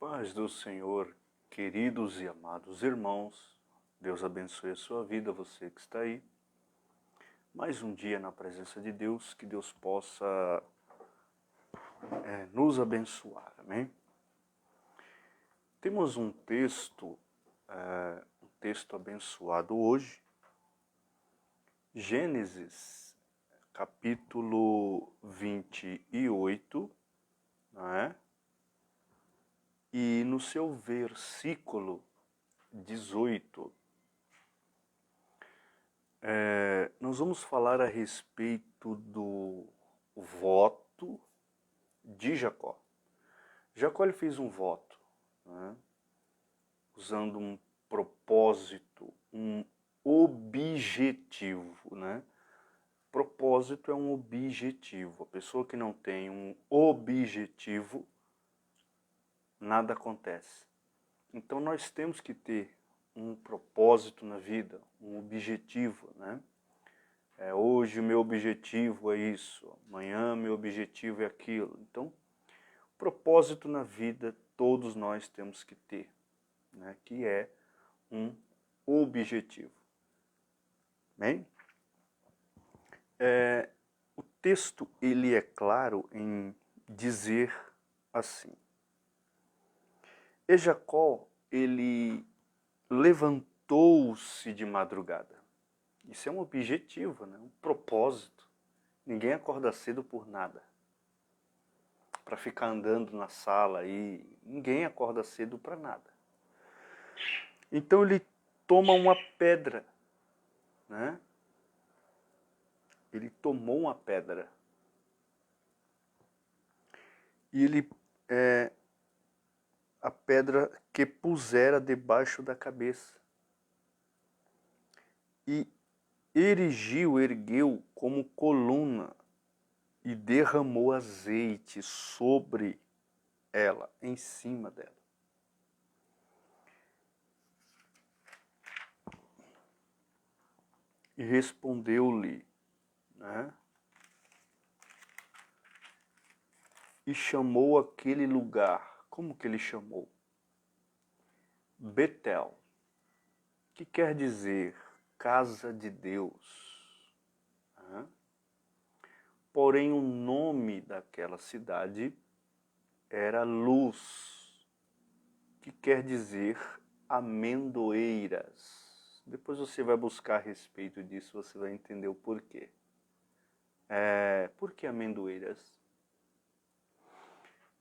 Paz do Senhor, queridos e amados irmãos, Deus abençoe a sua vida, você que está aí. Mais um dia na presença de Deus, que Deus possa nos abençoar, amém? Temos um texto abençoado hoje, Gênesis, capítulo 28, não é? E no seu versículo 18, nós vamos falar a respeito do voto de Jacó. Jacó ele fez um voto, né, usando um propósito, um objetivo, né? Propósito é um objetivo. A pessoa que não tem um objetivo, nada acontece. Então nós temos que ter um propósito na vida, um objetivo, né? Hoje o meu objetivo é isso, amanhã meu objetivo é aquilo. Então, propósito na vida todos nós temos que ter, né? Que é um objetivo. Bem? O texto ele é claro em dizer assim: E Jacó, ele levantou-se de madrugada. Isso é um objetivo, né? Um propósito. Ninguém acorda cedo por nada. Para ficar andando na sala aí, ninguém acorda cedo para nada. Então ele toma uma pedra, né? Ele tomou uma pedra. E ele, a pedra que pusera debaixo da cabeça. E ergueu como coluna e derramou azeite sobre ela, em cima dela. E respondeu-lhe, né? E chamou aquele lugar, como que ele chamou? Betel, que quer dizer casa de Deus. Né? Porém o nome daquela cidade era Luz, que quer dizer amendoeiras. Depois você vai buscar a respeito disso, você vai entender o porquê. Por que amendoeiras?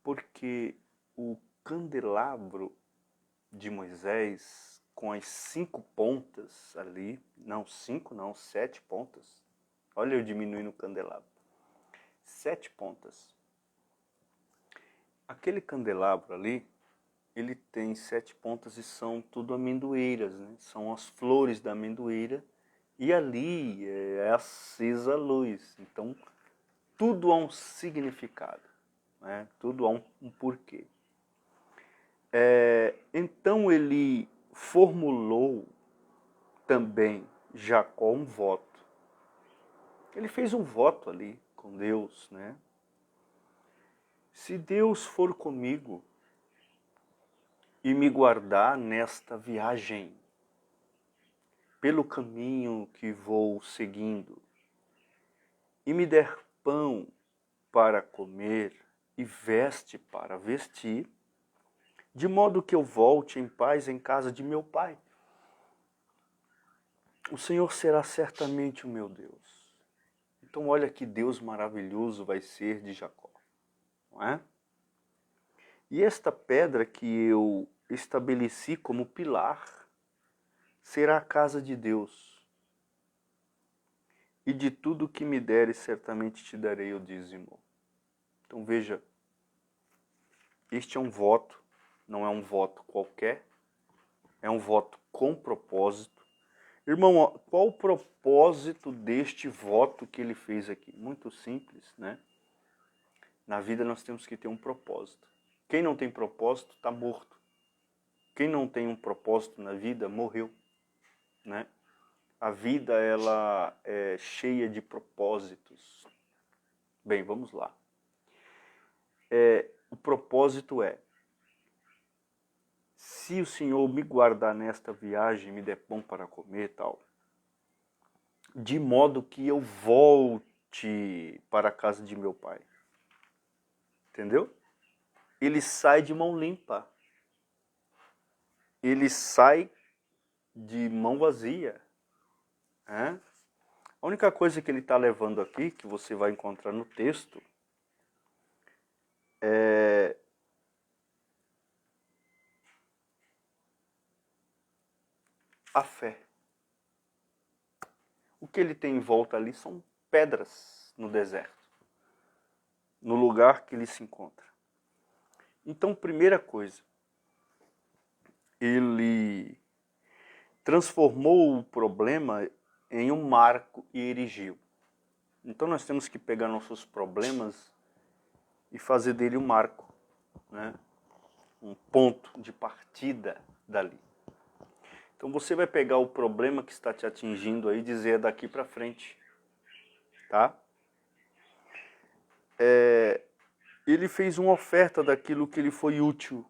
Porque o candelabro de Moisés, com as 5 pontas ali, não 5 não, 7 pontas. Olha eu diminuindo o candelabro. 7 pontas. Aquele candelabro ali, ele tem 7 pontas e são tudo amendoeiras, né? São as flores da amendoeira e ali é acesa a luz. Então, tudo há um significado, né? Tudo há um porquê. Então ele formulou também Jacó um voto. Ele fez um voto ali com Deus, né? Se Deus for comigo e me guardar nesta viagem, pelo caminho que vou seguindo, e me der pão para comer e veste para vestir, de modo que eu volte em paz em casa de meu pai, o Senhor será certamente o meu Deus. Então olha que Deus maravilhoso vai ser de Jacó, não é? E esta pedra que eu estabeleci como pilar será a casa de Deus. E de tudo que me deres, certamente te darei o dízimo. Então veja, este é um voto, não é um voto qualquer, é um voto com propósito. Irmão, qual o propósito deste voto que ele fez aqui? Muito simples, né? Na vida nós temos que ter um propósito. Quem não tem propósito está morto. Quem não tem um propósito na vida morreu, né? A vida ela é cheia de propósitos. Bem, vamos lá. O propósito é se o Senhor me guardar nesta viagem, me der pão para comer e tal, de modo que eu volte para a casa de meu pai. Entendeu? Ele sai de mão limpa. Ele sai de mão vazia. A única coisa que ele está levando aqui, que você vai encontrar no texto, é a fé. O que ele tem em volta ali são pedras no deserto, no lugar que ele se encontra. Então, primeira coisa, ele transformou o problema em um marco e erigiu. Então nós temos que pegar nossos problemas e fazer dele um marco, né? Um ponto de partida dali. Então você vai pegar o problema que está te atingindo aí e dizer daqui para frente, tá? Ele fez uma oferta daquilo que lhe foi útil.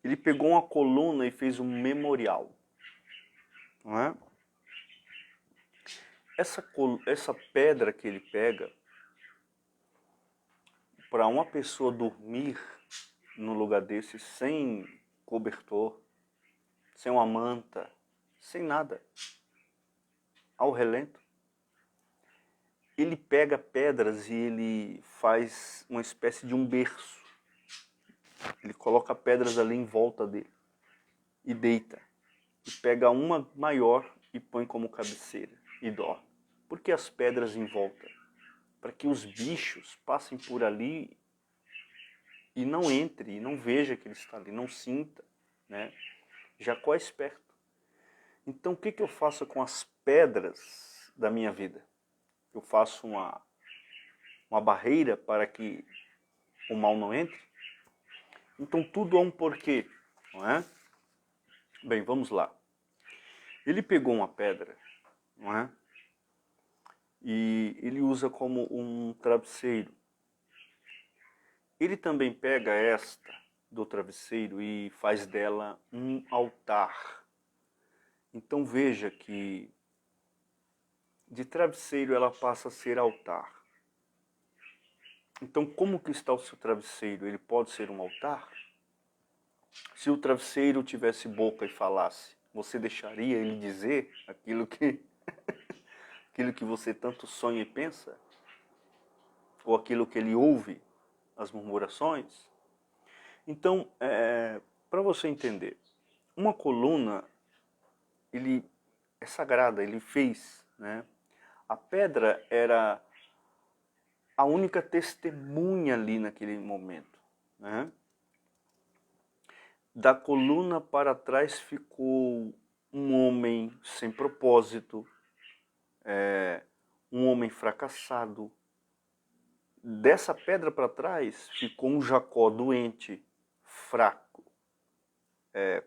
Ele pegou uma coluna e fez um memorial, não é? Essa pedra que ele pega, para uma pessoa dormir num lugar desse sem cobertor, sem uma manta, sem nada, ao relento, ele pega pedras e ele faz uma espécie de um berço. Ele coloca pedras ali em volta dele e deita. E pega uma maior e põe como cabeceira e dorme. Por que as pedras em volta? Para que os bichos passem por ali e não entre, e não veja que ele está ali, não sinta, né? Jacó é esperto. Então o que eu faço com as pedras da minha vida? Eu faço uma barreira para que o mal não entre? Então tudo há um porquê, não é? Bem, vamos lá. Ele pegou uma pedra, não é? E ele usa como um travesseiro. Ele também pega esta do travesseiro e faz dela um altar. Então veja que de travesseiro ela passa a ser altar. Então como que está o seu travesseiro? Ele pode ser um altar? Se o travesseiro tivesse boca e falasse, você deixaria ele dizer aquilo que você tanto sonha e pensa? Ou aquilo que ele ouve, as murmurações? Então, para você entender, uma coluna é sagrada, ele fez, né? A pedra era a única testemunha ali naquele momento, né? Da coluna para trás ficou um homem sem propósito, um homem fracassado. Dessa pedra para trás ficou um Jacó doente, fraco,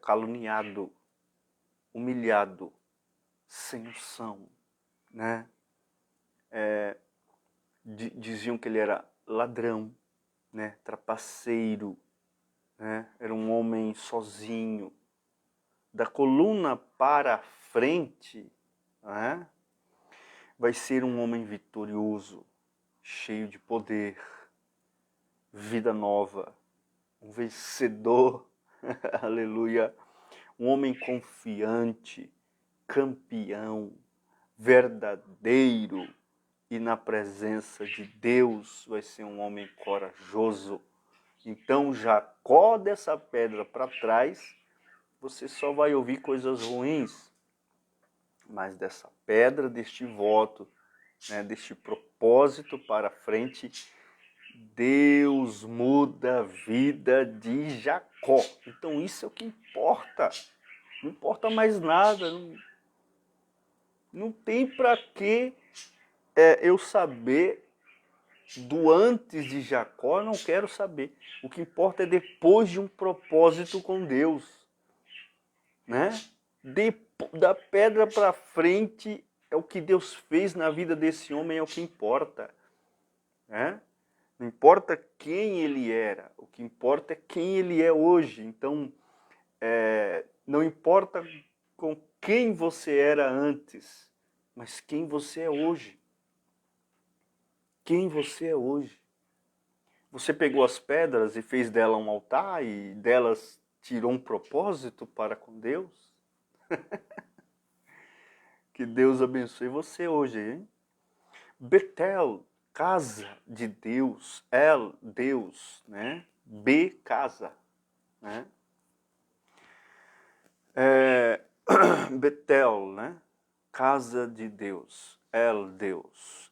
caluniado, humilhado, sem noção, né? Diziam que ele era ladrão, né? Trapaceiro, né? Era um homem sozinho. Da coluna para frente, né? Vai ser um homem vitorioso, cheio de poder, vida nova, um vencedor, aleluia, um homem confiante, campeão, verdadeiro, e na presença de Deus vai ser um homem corajoso. Então Jacó dessa pedra para trás, você só vai ouvir coisas ruins, mas dessa pedra, deste voto, né, deste propósito para frente, Deus muda a vida de Jacó. Então isso é o que importa. Não importa mais nada. Não tem para que eu saber do antes de Jacó, eu não quero saber. O que importa é depois de um propósito com Deus, né? Da pedra para frente é o que Deus fez na vida desse homem, é o que importa, né? Não importa quem ele era, o que importa é quem ele é hoje. Então, não importa com quem você era antes, mas quem você é hoje. Quem você é hoje. Você pegou as pedras e fez dela um altar e delas tirou um propósito para com Deus? Que Deus abençoe você hoje, hein? Betel, casa de Deus. El, Deus, né? B, casa, né? Betel, né? Casa de Deus. El, Deus.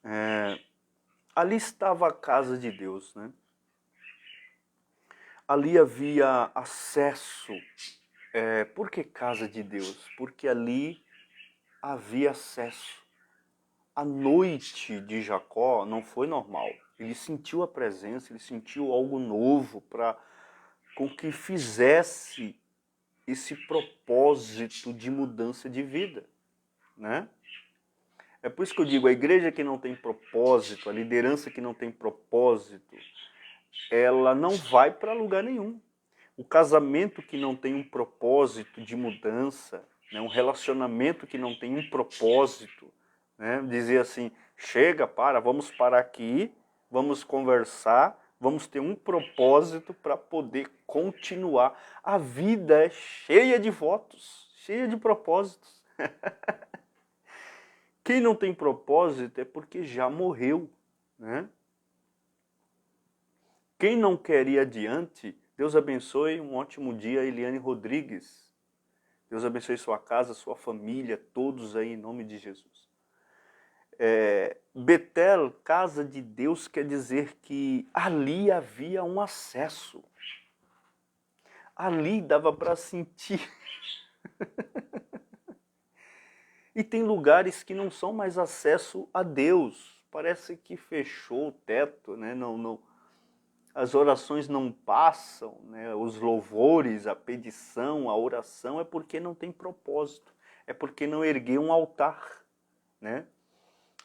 Ali estava a casa de Deus, né? Ali havia acesso. Por que casa de Deus? Porque ali havia acesso. A noite de Jacó não foi normal. Ele sentiu a presença, ele sentiu algo novo para com que fizesse esse propósito de mudança de vida, né? É por isso que eu digo, a igreja que não tem propósito, a liderança que não tem propósito, ela não vai para lugar nenhum. O casamento que não tem um propósito de mudança, né, um relacionamento que não tem um propósito, né, dizer assim, chega, vamos parar aqui, vamos conversar, vamos ter um propósito para poder continuar. A vida é cheia de votos, cheia de propósitos. Quem não tem propósito é porque já morreu, né? Quem não quer ir adiante, Deus abençoe, um ótimo dia, Eliane Rodrigues. Deus abençoe sua casa, sua família, todos aí em nome de Jesus. Betel, casa de Deus, quer dizer que ali havia um acesso. Ali dava para sentir. E tem lugares que não são mais acesso a Deus. Parece que fechou o teto, né? As orações não passam, né? Os louvores, a petição, a oração, é porque não tem propósito. É porque não ergueu um altar, né?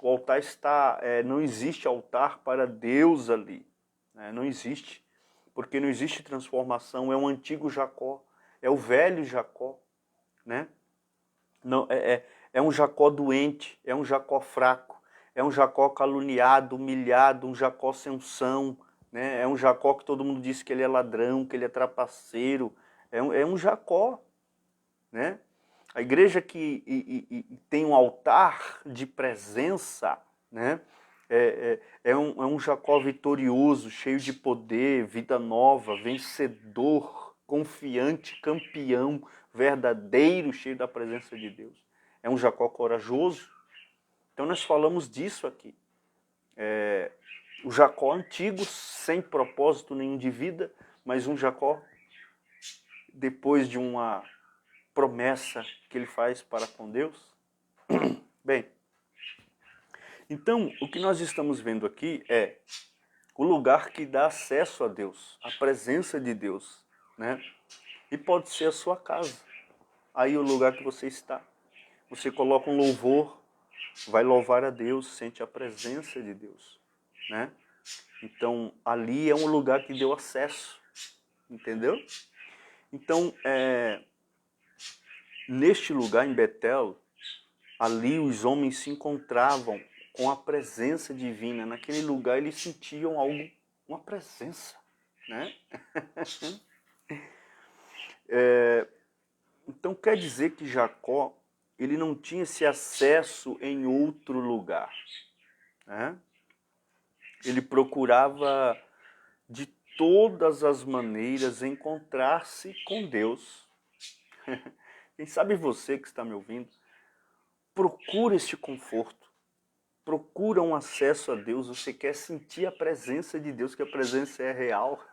O altar está, não existe altar para Deus ali, né? Não existe, porque não existe transformação, é um antigo Jacó, é o velho Jacó, né? Não, é um Jacó doente, é um Jacó fraco, é um Jacó caluniado, humilhado, um Jacó sem unção, né? É um Jacó que todo mundo diz que ele é ladrão, que ele é trapaceiro, é um Jacó, né? A igreja que tem um altar de presença, né? É um Jacó vitorioso, cheio de poder, vida nova, vencedor, confiante, campeão, verdadeiro, cheio da presença de Deus. É um Jacó corajoso. Então nós falamos disso aqui. O Jacó antigo, sem propósito nenhum de vida, mas um Jacó depois de uma promessa que ele faz para com Deus. Bem, então o que nós estamos vendo aqui é o lugar que dá acesso a Deus, a presença de Deus, né? E pode ser a sua casa, aí o lugar que você está. Você coloca um louvor, vai louvar a Deus, sente a presença de Deus, né? Então ali é um lugar que deu acesso, entendeu? Então neste lugar em Betel, ali os homens se encontravam com a presença divina. Naquele lugar eles sentiam algo, uma presença, né? Então quer dizer que Jacó, ele não tinha esse acesso em outro lugar, né? Ele procurava de todas as maneiras encontrar-se com Deus. Quem sabe você que está me ouvindo, procura este conforto, procura um acesso a Deus, você quer sentir a presença de Deus, que a presença é real.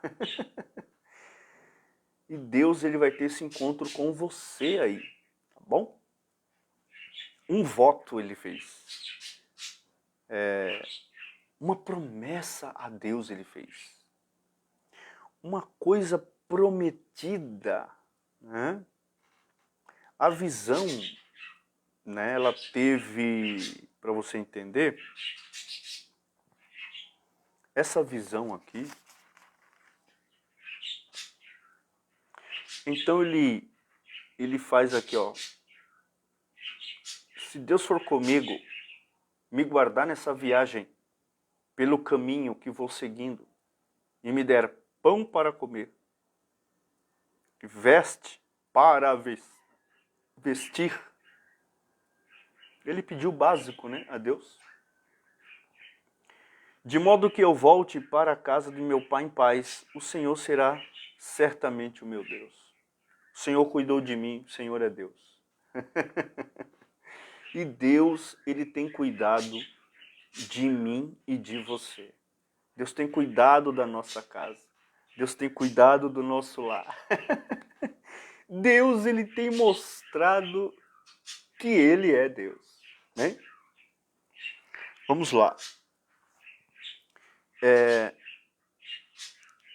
E Deus, ele vai ter esse encontro com você aí, tá bom? Um voto ele fez. Uma promessa a Deus ele fez. Uma coisa prometida, né? A visão, né, ela teve, para você entender, essa visão aqui, então ele faz aqui, ó. Se Deus for comigo, me guardar nessa viagem, pelo caminho que vou seguindo, e me der pão para comer, veste para vestir. Ele pediu o básico, né, a Deus. De modo que eu volte para a casa de meu pai em paz, o Senhor será certamente o meu Deus. O Senhor cuidou de mim, o Senhor é Deus. E Deus, Ele tem cuidado de mim e de você. Deus tem cuidado da nossa casa. Deus tem cuidado do nosso lar. Deus, Ele tem mostrado que Ele é Deus, né? Vamos lá.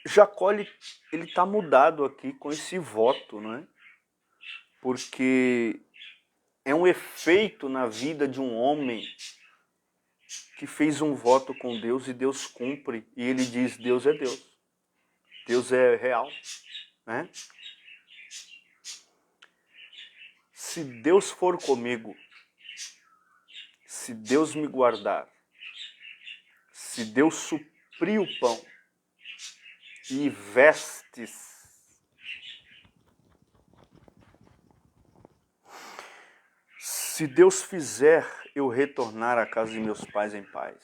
Jacó, ele está mudado aqui com esse voto, né? Porque é um efeito na vida de um homem que fez um voto com Deus e Deus cumpre. E ele diz, Deus é Deus. Deus é real, né? Se Deus for comigo, se Deus me guardar, se Deus suprir o pão e vestes, se Deus fizer eu retornar à casa de meus pais em paz,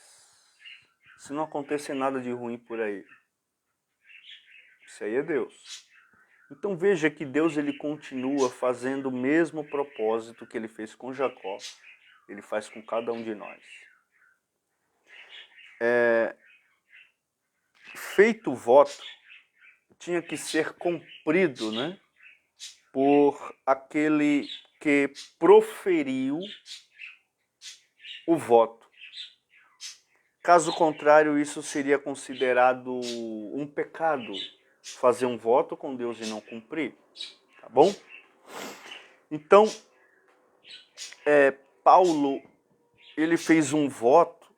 se não acontecer nada de ruim por aí, isso aí é Deus. Então veja que Deus, ele continua fazendo o mesmo propósito que ele fez com Jacó, ele faz com cada um de nós. Feito o voto, tinha que ser cumprido, né, por aquele que proferiu o voto. Caso contrário, isso seria considerado um pecado, fazer um voto com Deus e não cumprir, tá bom? Então, Paulo, ele fez um voto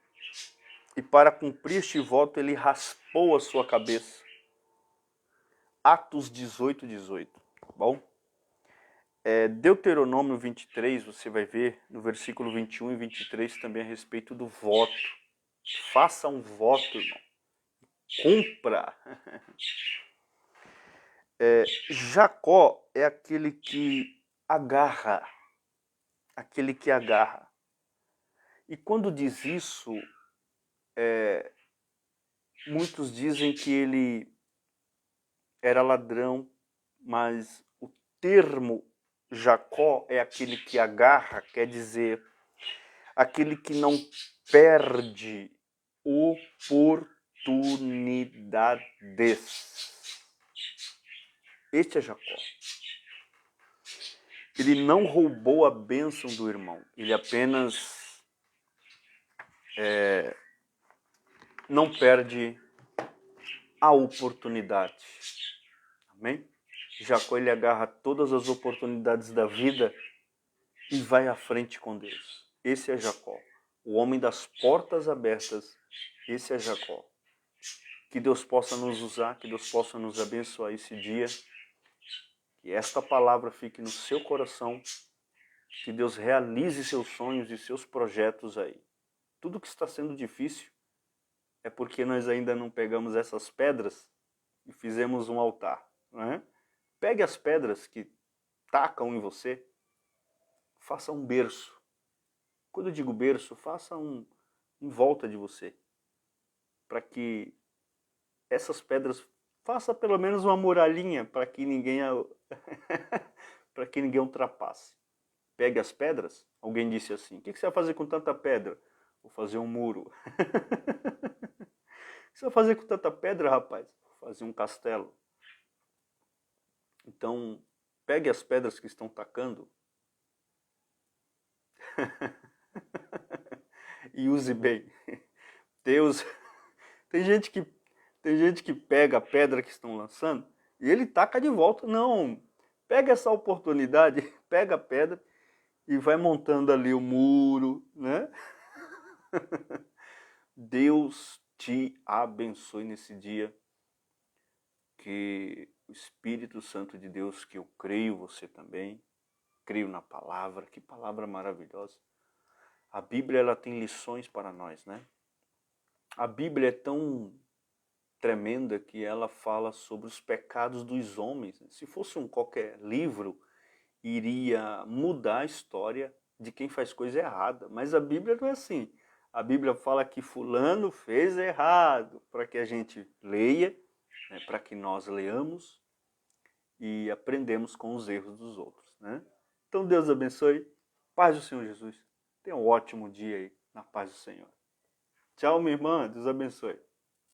e para cumprir este voto ele raspou a sua cabeça. Atos 18, 18, tá bom? Deuteronômio 23, você vai ver no versículo 21 e 23 também a respeito do voto. Faça um voto, irmão. Cumpra. Jacó é aquele que agarra. Aquele que agarra. E quando diz isso, muitos dizem que ele era ladrão, mas o termo Jacó é aquele que agarra, quer dizer, aquele que não perde oportunidades. Este é Jacó. Ele não roubou a bênção do irmão, ele apenas não perde a oportunidade. Amém? Jacó, ele agarra todas as oportunidades da vida e vai à frente com Deus. Esse é Jacó. O homem das portas abertas, esse é Jacó. Que Deus possa nos usar, que Deus possa nos abençoar esse dia. Que esta palavra fique no seu coração. Que Deus realize seus sonhos e seus projetos aí. Tudo que está sendo difícil é porque nós ainda não pegamos essas pedras e fizemos um altar, não é? Pegue as pedras que tacam em você, faça um berço. Quando eu digo berço, faça um em volta de você, para que essas pedras faça pelo menos uma muralhinha para que ninguém para que ninguém ultrapasse. Pegue as pedras. Alguém disse assim: "O que você vai fazer com tanta pedra?" "Vou fazer um muro." O que você vai fazer com tanta pedra, rapaz? "Vou fazer um castelo." Então, pegue as pedras que estão tacando e use bem. Deus, tem gente que pega a pedra que estão lançando e ele taca de volta. Não, pega essa oportunidade, pega a pedra e vai montando ali o muro, né? Deus te abençoe nesse dia, que o Espírito Santo de Deus, que eu creio, você também, creio na palavra, que palavra maravilhosa. A Bíblia, ela tem lições para nós, né? A Bíblia é tão tremenda que ela fala sobre os pecados dos homens. Se fosse qualquer livro, iria mudar a história de quem faz coisa errada. Mas a Bíblia não é assim. A Bíblia fala que fulano fez errado, para que a gente leia, né, para que nós leamos e aprendemos com os erros dos outros, né? Então Deus abençoe. Paz do Senhor Jesus. Tenha um ótimo dia aí, na paz do Senhor. Tchau, minha irmã. Deus abençoe.